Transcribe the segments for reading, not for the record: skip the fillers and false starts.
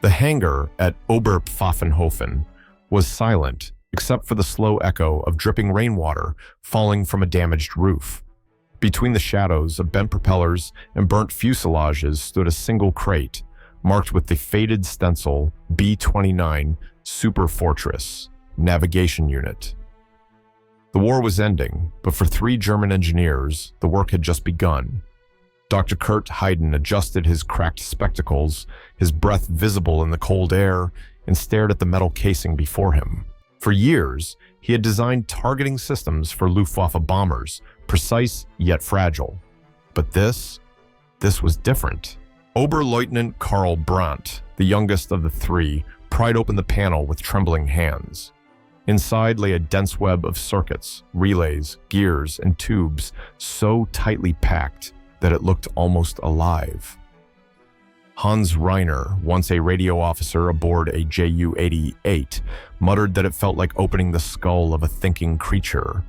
The hangar at Oberpfaffenhofen was silent, except for the slow echo of dripping rainwater falling from a damaged roof. Between the shadows of bent propellers and burnt fuselages stood a single crate, marked with the faded stencil B-29 Superfortress navigation unit. The war was ending, but for 3 German engineers, the work had just begun. Dr. Kurt Hayden adjusted his cracked spectacles, his breath visible in the cold air, and stared at the metal casing before him. For years, he had designed targeting systems for Luftwaffe bombers, precise yet fragile. But this was different. Oberleutnant Karl Brandt, the youngest of the 3, pried open the panel with trembling hands. Inside lay a dense web of circuits, relays, gears, and tubes so tightly packed that it looked almost alive. Hans Reiner, once a radio officer aboard a Ju-88, muttered that it felt like opening the skull of a thinking creature.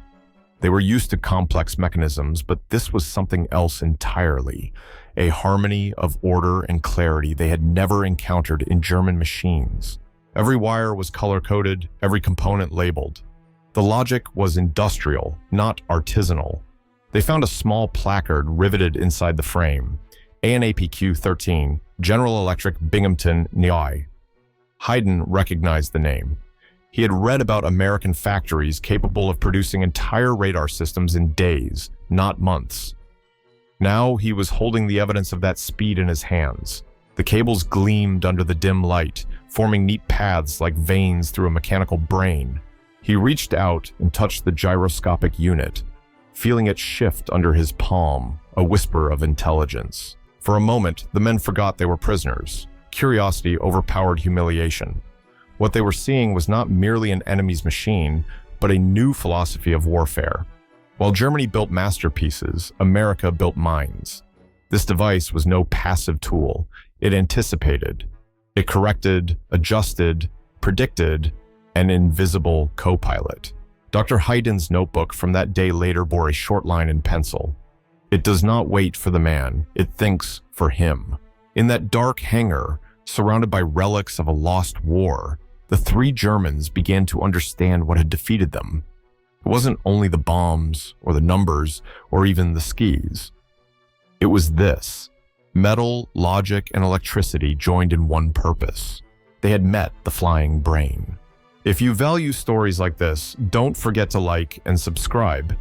They were used to complex mechanisms, but this was something else entirely, a harmony of order and clarity they had never encountered in German machines. Every wire was color-coded, every component labeled. The logic was industrial, not artisanal. They found a small placard riveted inside the frame. ANAPQ 13, General Electric Binghamton, NY. Hayden recognized the name. He had read about American factories capable of producing entire radar systems in days, not months. Now he was holding the evidence of that speed in his hands. The cables gleamed under the dim light, forming neat paths like veins through a mechanical brain. He reached out and touched the gyroscopic unit, feeling it shift under his palm, a whisper of intelligence. For a moment, the men forgot they were prisoners. Curiosity overpowered humiliation. What they were seeing was not merely an enemy's machine, but a new philosophy of warfare. While Germany built masterpieces, America built minds. This device was no passive tool. It anticipated. It corrected, adjusted, predicted, an invisible co-pilot. Dr. Hayden's notebook from that day later bore a short line in pencil. It does not wait for the man, it thinks for him. In that dark hangar, surrounded by relics of a lost war, the 3 Germans began to understand what had defeated them. It wasn't only the bombs, or the numbers, or even the skis. It was this. Metal, logic, and electricity joined in one purpose. They had met the flying brain. If you value stories like this, don't forget to like and subscribe.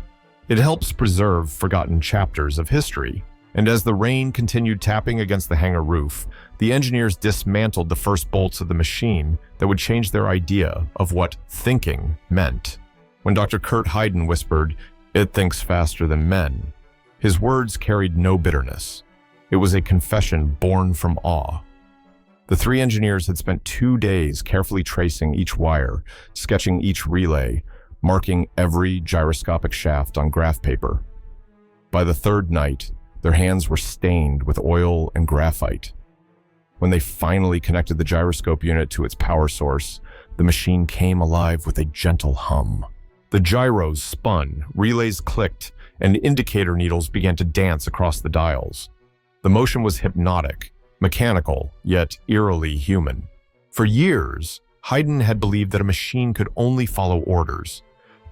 It helps preserve forgotten chapters of history. And as the rain continued tapping against the hangar roof, the engineers dismantled the first bolts of the machine that would change their idea of what thinking meant. When Dr. Kurt Hayden whispered, "It thinks faster than men," his words carried no bitterness. It was a confession born from awe. The 3 engineers had spent 2 days carefully tracing each wire, sketching each relay, marking every gyroscopic shaft on graph paper. By the 3rd night, their hands were stained with oil and graphite. When they finally connected the gyroscope unit to its power source, the machine came alive with a gentle hum. The gyros spun, relays clicked, and indicator needles began to dance across the dials. The motion was hypnotic, mechanical, yet eerily human. For years, Hayden had believed that a machine could only follow orders.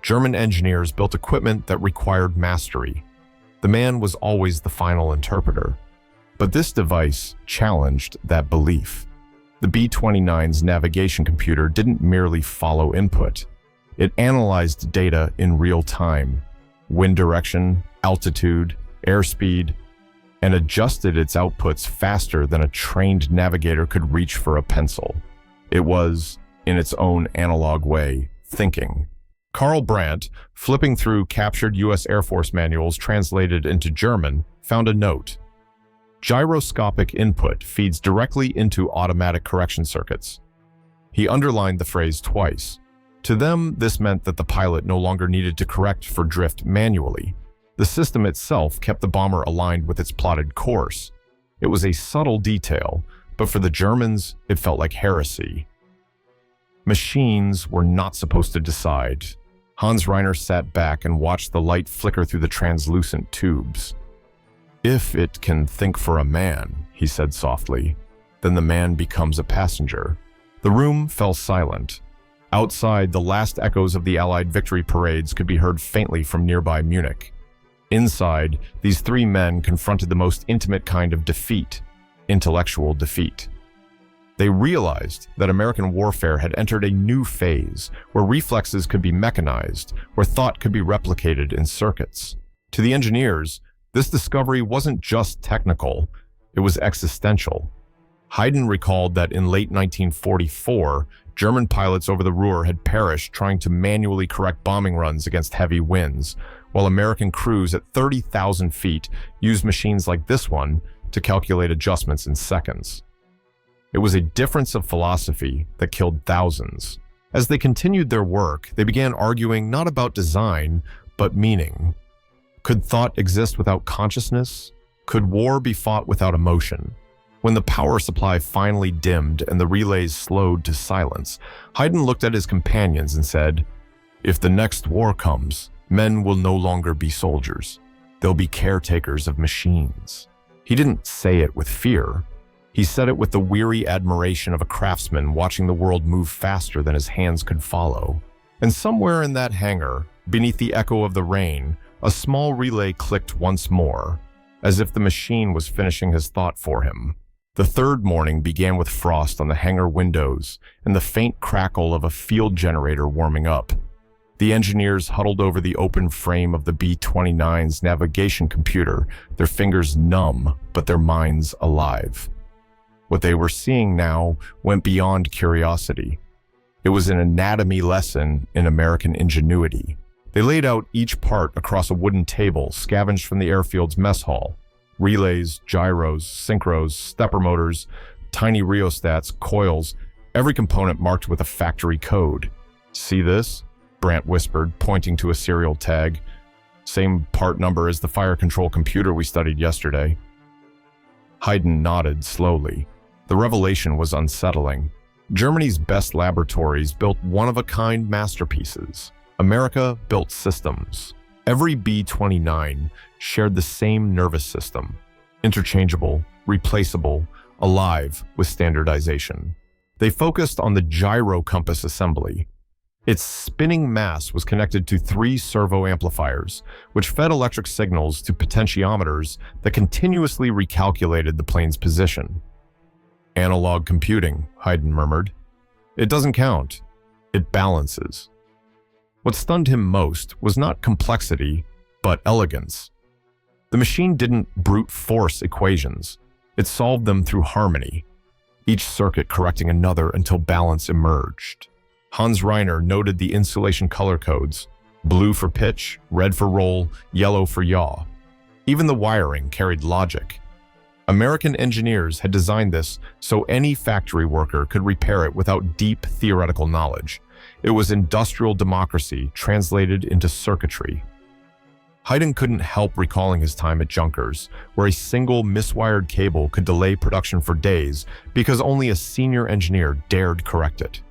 German engineers built equipment that required mastery. The man was always the final interpreter. But this device challenged that belief. The B-29's navigation computer didn't merely follow input. It analyzed data in real time, wind direction, altitude, airspeed, and adjusted its outputs faster than a trained navigator could reach for a pencil. It was, in its own analog way, thinking. Karl Brandt, flipping through captured U.S. Air Force manuals translated into German, found a note. Gyroscopic input feeds directly into automatic correction circuits. He underlined the phrase twice. To them, this meant that the pilot no longer needed to correct for drift manually. The system itself kept the bomber aligned with its plotted course. It was a subtle detail, but for the Germans, it felt like heresy. Machines were not supposed to decide. Hans Reiner sat back and watched the light flicker through the translucent tubes. "If it can think for a man," he said softly, then the man becomes a passenger. The room fell silent. Outside, the last echoes of the Allied victory parades could be heard faintly from nearby Munich. Inside, these three men confronted the most intimate kind of defeat, intellectual defeat. They realized that American warfare had entered a new phase where reflexes could be mechanized, where thought could be replicated in circuits. To the engineers, this discovery wasn't just technical, it was existential. Haydn recalled that in late 1944, German pilots over the Ruhr had perished trying to manually correct bombing runs against heavy winds, while American crews at 30,000 feet used machines like this one to calculate adjustments in seconds. It was a difference of philosophy that killed thousands. As they continued their work, they began arguing not about design, but meaning. Could thought exist without consciousness? Could war be fought without emotion? When the power supply finally dimmed and the relays slowed to silence, Haydn looked at his companions and said, "If the next war comes, men will no longer be soldiers. They'll be caretakers of machines." He didn't say it with fear. He said it with the weary admiration of a craftsman watching the world move faster than his hands could follow. And somewhere in that hangar, beneath the echo of the rain, a small relay clicked once more, as if the machine was finishing his thought for him. The third morning began with frost on the hangar windows and the faint crackle of a field generator warming up. The engineers huddled over the open frame of the B-29's navigation computer, their fingers numb, but their minds alive. What they were seeing now went beyond curiosity. It was an anatomy lesson in American ingenuity. They laid out each part across a wooden table scavenged from the airfield's mess hall. Relays, gyros, synchros, stepper motors, tiny rheostats, coils, every component marked with a factory code. "See this?" Brandt whispered, pointing to a serial tag. "Same part number as the fire control computer we studied yesterday." Haydn nodded slowly. The revelation was unsettling. Germany's best laboratories built one-of-a-kind masterpieces. America built systems. Every B-29 shared the same nervous system, interchangeable, replaceable, alive with standardization. They focused on the gyro compass assembly. Its spinning mass was connected to 3 servo amplifiers, which fed electric signals to potentiometers that continuously recalculated the plane's position. "Analog computing," Haydn murmured. "It doesn't count. It balances." What stunned him most was not complexity, but elegance. The machine didn't brute force equations. It solved them through harmony, each circuit correcting another until balance emerged. Hans Reiner noted the insulation color codes: blue for pitch, red for roll, yellow for yaw. Even the wiring carried logic. American engineers had designed this so any factory worker could repair it without deep theoretical knowledge. It was industrial democracy translated into circuitry. Haydn couldn't help recalling his time at Junkers, where a single miswired cable could delay production for days because only a senior engineer dared correct it.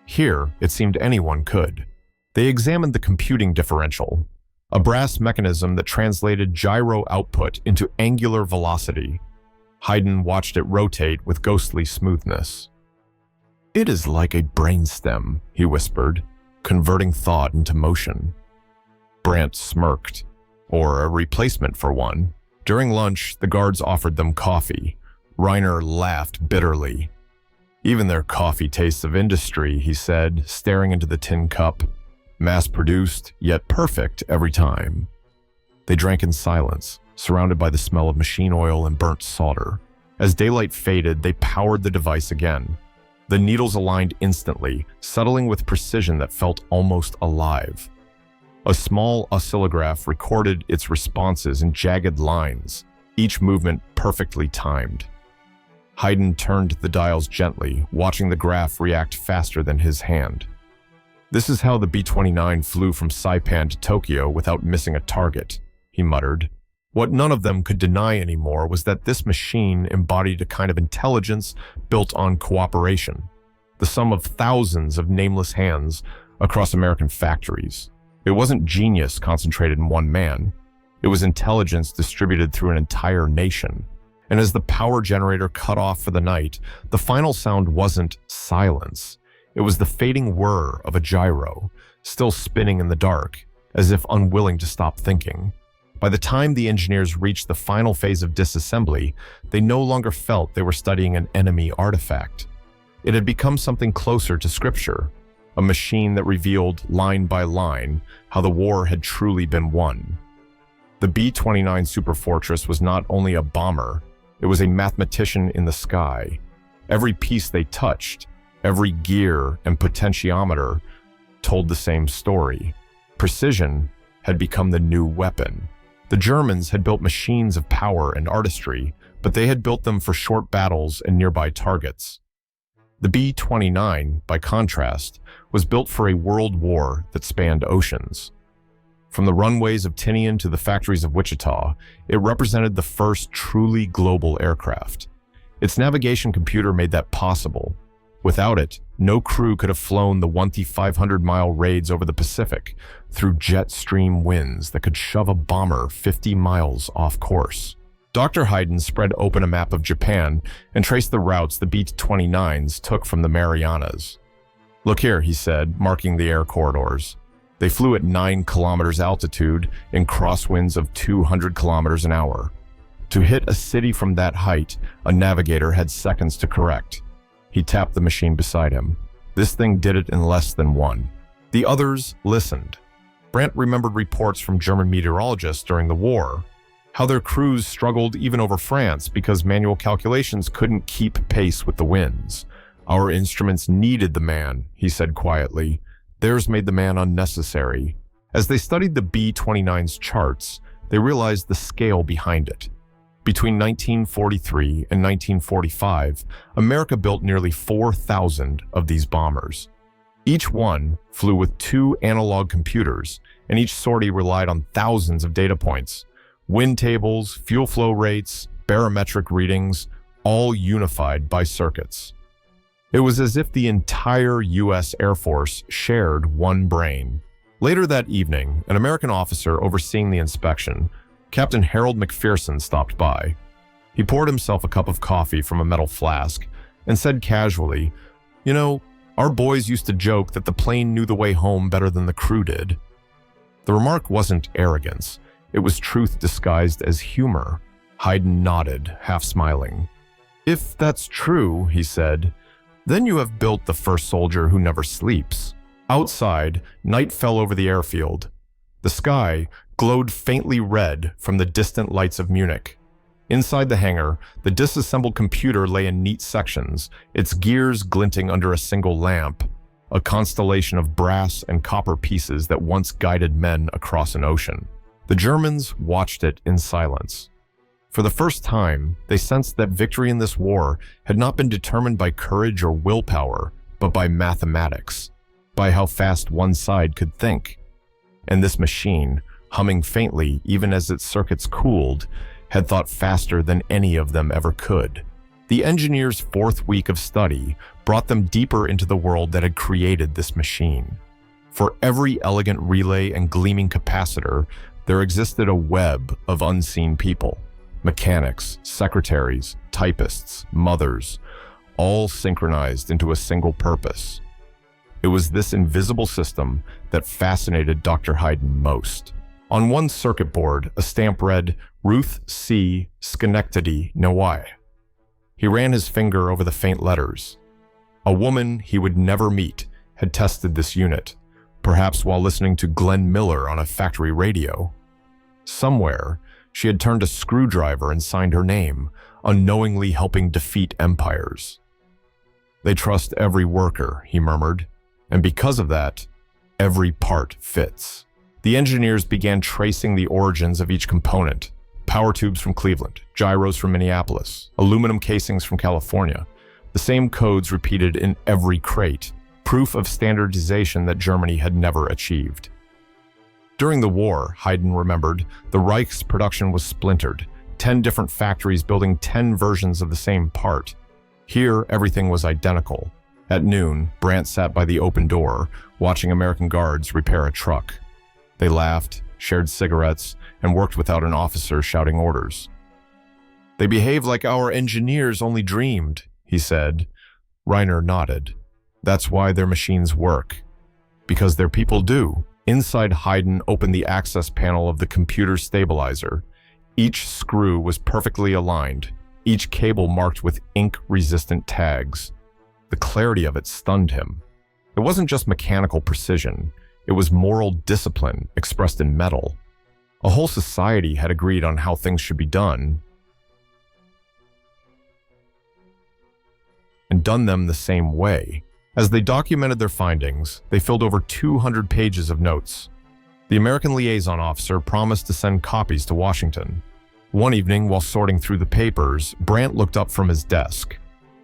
Here, it seemed anyone could. They examined the computing differential, a brass mechanism that translated gyro output into angular velocity. Haydn watched it rotate with ghostly smoothness. "It is like a brainstem," he whispered, converting thought into motion. Brandt smirked. "Or a replacement for one." During lunch, the guards offered them coffee. Reiner laughed bitterly. "Even their coffee tastes of industry," he said, staring into the tin cup. "Mass-produced, yet perfect every time." They drank in silence, surrounded by the smell of machine oil and burnt solder. As daylight faded, they powered the device again. The needles aligned instantly, settling with precision that felt almost alive. A small oscillograph recorded its responses in jagged lines, each movement perfectly timed. Haydn turned the dials gently, watching the graph react faster than his hand. "This is how the B-29 flew from Saipan to Tokyo without missing a target," he muttered. What none of them could deny anymore was that this machine embodied a kind of intelligence built on cooperation, the sum of thousands of nameless hands across American factories. It wasn't genius concentrated in one man. It was intelligence distributed through an entire nation. And as the power generator cut off for the night, the final sound wasn't silence. It was the fading whir of a gyro, still spinning in the dark, as if unwilling to stop thinking. By the time the engineers reached the final phase of disassembly, they no longer felt they were studying an enemy artifact. It had become something closer to scripture, a machine that revealed, line by line, how the war had truly been won. The B-29 Superfortress was not only a bomber, it was a mathematician in the sky. Every piece they touched, every gear and potentiometer, told the same story. Precision had become the new weapon. The Germans had built machines of power and artistry, but they had built them for short battles and nearby targets. The B-29, by contrast, was built for a world war that spanned oceans. From the runways of Tinian to the factories of Wichita, it represented the first truly global aircraft. Its navigation computer made that possible. Without it, no crew could have flown the 500-mile raids over the Pacific through jet stream winds that could shove a bomber 50 miles off course. Dr. Hayden spread open a map of Japan and traced the routes the B-29s took from the Marianas. "Look here," he said, marking the air corridors. They flew at 9 kilometers altitude in crosswinds of 200 kilometers an hour. To hit a city from that height, a navigator had seconds to correct. He tapped the machine beside him. This thing did it in less than one. The others listened. Brandt remembered reports from German meteorologists during the war, how their crews struggled even over France because manual calculations couldn't keep pace with the winds. "Our instruments needed the man," he said quietly. "Theirs made the man unnecessary." As they studied the B-29's charts, they realized the scale behind it. Between 1943 and 1945, America built nearly 4,000 of these bombers. Each one flew with 2 analog computers, and each sortie relied on thousands of data points. Wind tables, fuel flow rates, barometric readings, all unified by circuits. It was as if the entire U.S. Air Force shared one brain. Later that evening, an American officer overseeing the inspection, Captain Harold McPherson, stopped by. He poured himself a cup of coffee from a metal flask and said casually, "You know, our boys used to joke that the plane knew the way home better than the crew did." The remark wasn't arrogance. It was truth disguised as humor. Hayden nodded, half smiling. "If that's true," he said, "then you have built the first soldier who never sleeps." Outside, night fell over the airfield. The sky glowed faintly red from the distant lights of Munich. Inside the hangar, the disassembled computer lay in neat sections, its gears glinting under a single lamp, a constellation of brass and copper pieces that once guided men across an ocean. The Germans watched it in silence. For the first time, they sensed that victory in this war had not been determined by courage or willpower, but by mathematics, by how fast one side could think. And this machine, humming faintly even as its circuits cooled, had thought faster than any of them ever could. The engineers' 4th week of study brought them deeper into the world that had created this machine. For every elegant relay and gleaming capacitor, there existed a web of unseen people. Mechanics, secretaries, typists, mothers, all synchronized into a single purpose. It was this invisible system that fascinated Dr. Hayden most. On one circuit board, a stamp read, "Ruth C. Schenectady, Noai." He ran his finger over the faint letters. A woman he would never meet had tested this unit, perhaps while listening to Glenn Miller on a factory radio. Somewhere, she had turned a screwdriver and signed her name, unknowingly helping defeat empires. "They trust every worker," he murmured, "and because of that, every part fits." The engineers began tracing the origins of each component: power tubes from Cleveland, gyros from Minneapolis, aluminum casings from California, the same codes repeated in every crate, proof of standardization that Germany had never achieved. During the war, Hayden remembered, the Reich's production was splintered, 10 different factories building 10 versions of the same part. Here, everything was identical. At noon, Brandt sat by the open door, watching American guards repair a truck. They laughed, shared cigarettes, and worked without an officer shouting orders. "They behave like our engineers only dreamed," he said. Reiner nodded. "That's why their machines work. Because their people do." Inside, Hayden opened the access panel of the computer stabilizer. Each screw was perfectly aligned, each cable marked with ink-resistant tags. The clarity of it stunned him. It wasn't just mechanical precision, it was moral discipline expressed in metal. A whole society had agreed on how things should be done, and done them the same way. As they documented their findings, they filled over 200 pages of notes. The American liaison officer promised to send copies to Washington. One evening, while sorting through the papers, Brandt looked up from his desk.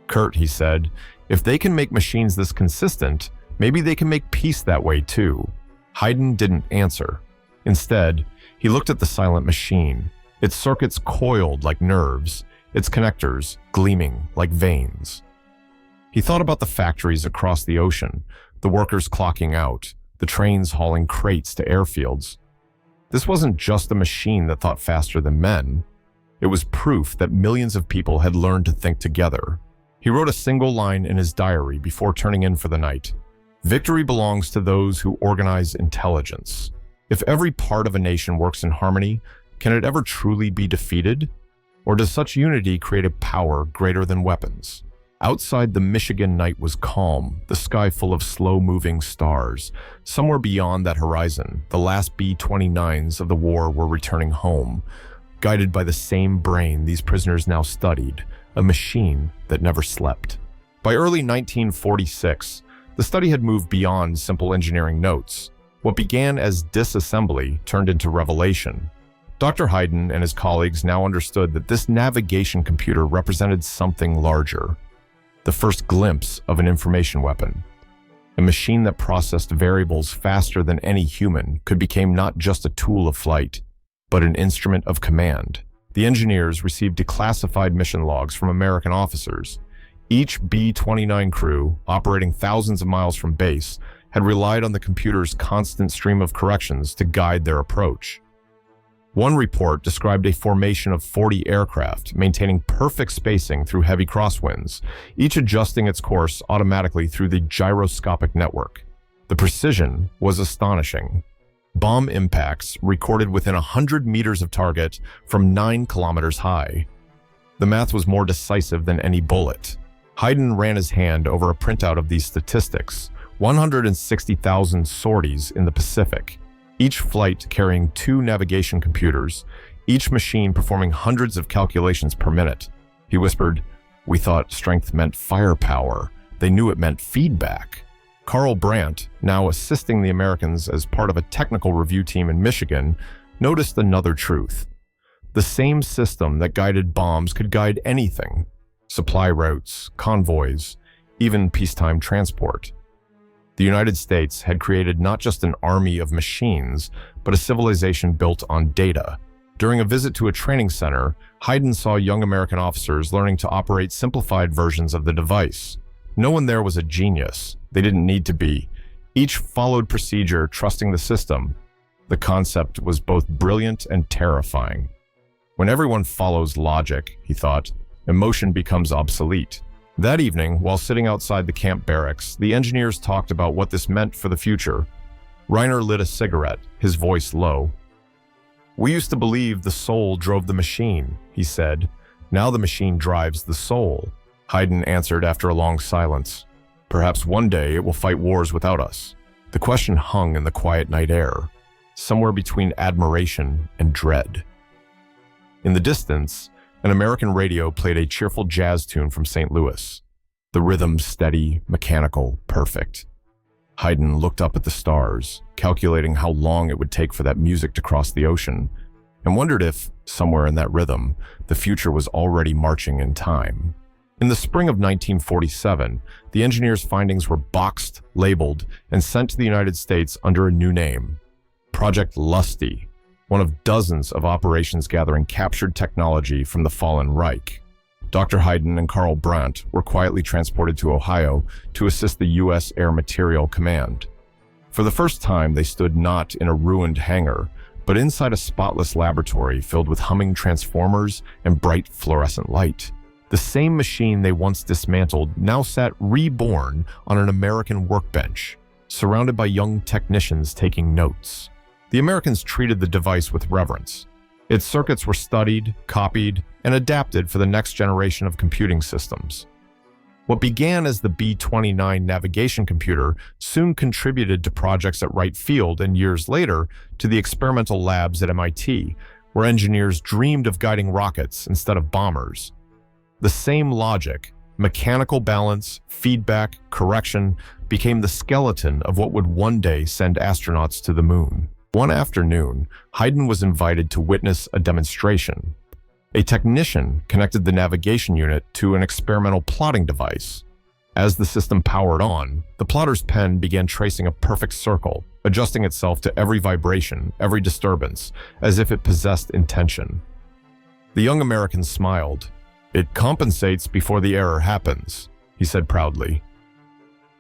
"Kurt," he said, "if they can make machines this consistent, maybe they can make peace that way too." Hayden didn't answer. Instead, he looked at the silent machine, its circuits coiled like nerves, its connectors gleaming like veins. He thought about the factories across the ocean, the workers clocking out, the trains hauling crates to airfields. This wasn't just a machine that thought faster than men. It was proof that millions of people had learned to think together. He wrote a single line in his diary before turning in for the night. "Victory belongs to those who organize intelligence." If every part of a nation works in harmony, can it ever truly be defeated? Or does such unity create a power greater than weapons? Outside, the Michigan night was calm, the sky full of slow-moving stars. Somewhere beyond that horizon, the last B-29s of the war were returning home, guided by the same brain these prisoners now studied, a machine that never slept. By early 1946, the study had moved beyond simple engineering notes. What began as disassembly turned into revelation. Dr. Hayden and his colleagues now understood that this navigation computer represented something larger. The first glimpse of an information weapon. A machine that processed variables faster than any human could become not just a tool of flight, but an instrument of command. The engineers received declassified mission logs from American officers. Each B-29 crew, operating thousands of miles from base, had relied on the computer's constant stream of corrections to guide their approach. One report described a formation of 40 aircraft, maintaining perfect spacing through heavy crosswinds, each adjusting its course automatically through the gyroscopic network. The precision was astonishing. Bomb impacts recorded within 100 meters of target from 9 kilometers high. The math was more decisive than any bullet. Hayden ran his hand over a printout of these statistics. 160,000 sorties in the Pacific. Each flight carrying 2 navigation computers, each machine performing hundreds of calculations per minute. He whispered, "We thought strength meant firepower. They knew it meant feedback." Carl Brandt, now assisting the Americans as part of a technical review team in Michigan, noticed another truth. The same system that guided bombs could guide anything. Supply routes, convoys, even peacetime transport. The United States had created not just an army of machines, but a civilization built on data. During a visit to a training center, Hayden saw young American officers learning to operate simplified versions of the device. No one there was a genius. They didn't need to be. Each followed procedure, trusting the system. The concept was both brilliant and terrifying. When everyone follows logic, he thought, emotion becomes obsolete. That evening, while sitting outside the camp barracks, the engineers talked about what this meant for the future. Reiner lit a cigarette, his voice low. "We used to believe the soul drove the machine," he said. "Now the machine drives the soul." Hayden answered after a long silence. "Perhaps one day it will fight wars without us." The question hung in the quiet night air, somewhere between admiration and dread. In the distance, an American radio played a cheerful jazz tune from St. Louis. The rhythm steady, mechanical, perfect. Hayden looked up at the stars, calculating how long it would take for that music to cross the ocean, and wondered if, somewhere in that rhythm, the future was already marching in time. In the spring of 1947, the engineers' findings were boxed, labeled, and sent to the United States under a new name, Project Lusty, one of dozens of operations gathering captured technology from the fallen Reich. Dr. Hayden and Carl Brandt were quietly transported to Ohio to assist the U.S. Air Materiel Command. For the first time, they stood not in a ruined hangar, but inside a spotless laboratory filled with humming transformers and bright fluorescent light. The same machine they once dismantled now sat reborn on an American workbench, surrounded by young technicians taking notes. The Americans treated the device with reverence. Its circuits were studied, copied, and adapted for the next generation of computing systems. What began as the B-29 navigation computer soon contributed to projects at Wright Field and years later to the experimental labs at MIT, where engineers dreamed of guiding rockets instead of bombers. The same logic, mechanical balance, feedback, correction, became the skeleton of what would one day send astronauts to the moon. One afternoon, Hayden was invited to witness a demonstration. A technician connected the navigation unit to an experimental plotting device. As the system powered on, the plotter's pen began tracing a perfect circle, adjusting itself to every vibration, every disturbance, as if it possessed intention. The young American smiled. "It compensates before the error happens," he said proudly.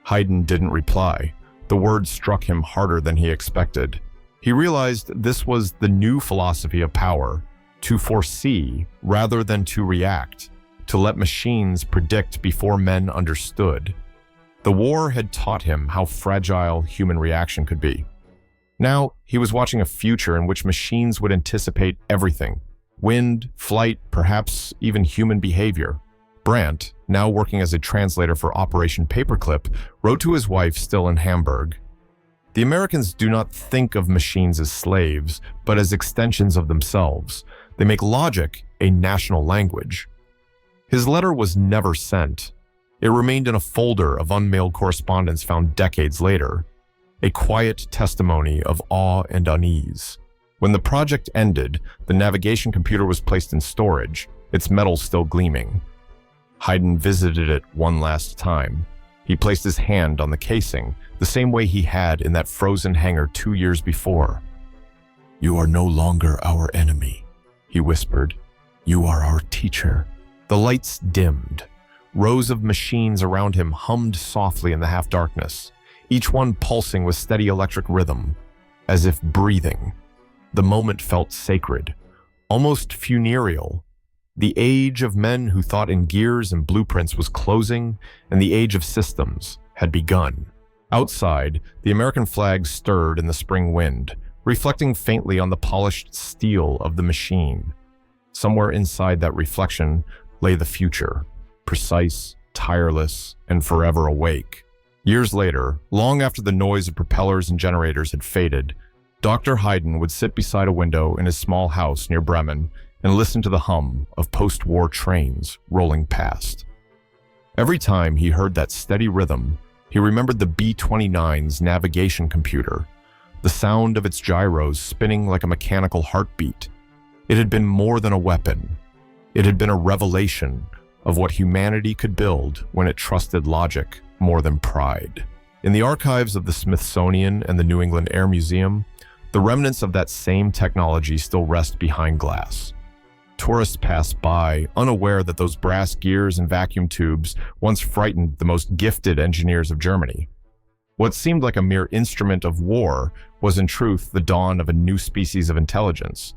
Hayden didn't reply. The words struck him harder than he expected. He realized this was the new philosophy of power: to foresee rather than to react, to let machines predict before men understood. The war had taught him how fragile human reaction could be. Now, he was watching a future in which machines would anticipate everything: wind, flight, perhaps even human behavior. Brandt, now working as a translator for Operation Paperclip, wrote to his wife still in Hamburg. The Americans do not think of machines as slaves, but as extensions of themselves. They make logic a national language. His letter was never sent. It remained in a folder of unmailed correspondence found decades later, a quiet testimony of awe and unease. When the project ended, the navigation computer was placed in storage, its metal still gleaming. Hayden visited it one last time. He placed his hand on the casing, the same way he had in that frozen hangar 2 years before. "You are no longer our enemy," he whispered. "You are our teacher." The lights dimmed. Rows of machines around him hummed softly in the half-darkness, each one pulsing with steady electric rhythm, as if breathing. The moment felt sacred, almost funereal. The age of men who thought in gears and blueprints was closing, and the age of systems had begun. Outside, the American flag stirred in the spring wind, reflecting faintly on the polished steel of the machine. Somewhere inside that reflection lay the future, precise, tireless, and forever awake. Years later, long after the noise of propellers and generators had faded, Dr. Hayden would sit beside a window in his small house near Bremen and listen to the hum of post-war trains rolling past. Every time he heard that steady rhythm, he remembered the B-29's navigation computer, the sound of its gyros spinning like a mechanical heartbeat. It had been more than a weapon. It had been a revelation of what humanity could build when it trusted logic more than pride. In the archives of the Smithsonian and the New England Air Museum, the remnants of that same technology still rest behind glass. Tourists pass by, unaware that those brass gears and vacuum tubes once frightened the most gifted engineers of Germany. What seemed like a mere instrument of war was in truth the dawn of a new species of intelligence,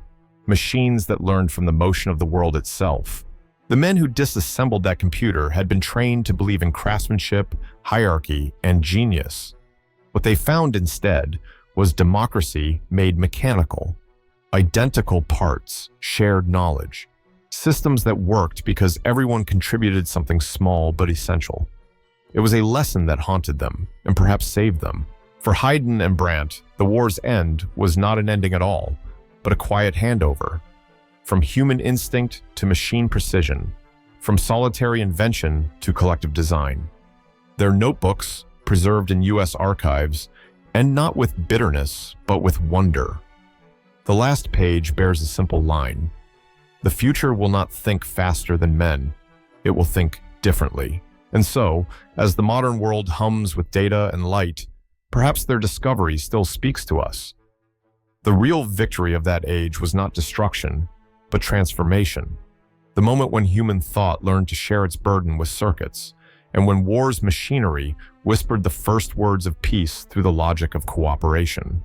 machines that learned from the motion of the world itself. The men who disassembled that computer had been trained to believe in craftsmanship, hierarchy, and genius. What they found instead was democracy made mechanical. Identical parts, shared knowledge, systems that worked because everyone contributed something small but essential. It was a lesson that haunted them, and perhaps saved them. For Hayden and Brandt, the war's end was not an ending at all, but a quiet handover. From human instinct to machine precision, from solitary invention to collective design. Their notebooks, preserved in US archives, end not with bitterness, but with wonder. The last page bears a simple line: "The future will not think faster than men, it will think differently." And so, as the modern world hums with data and light, perhaps their discovery still speaks to us. The real victory of that age was not destruction, but transformation. The moment when human thought learned to share its burden with circuits, and when war's machinery whispered the first words of peace through the logic of cooperation.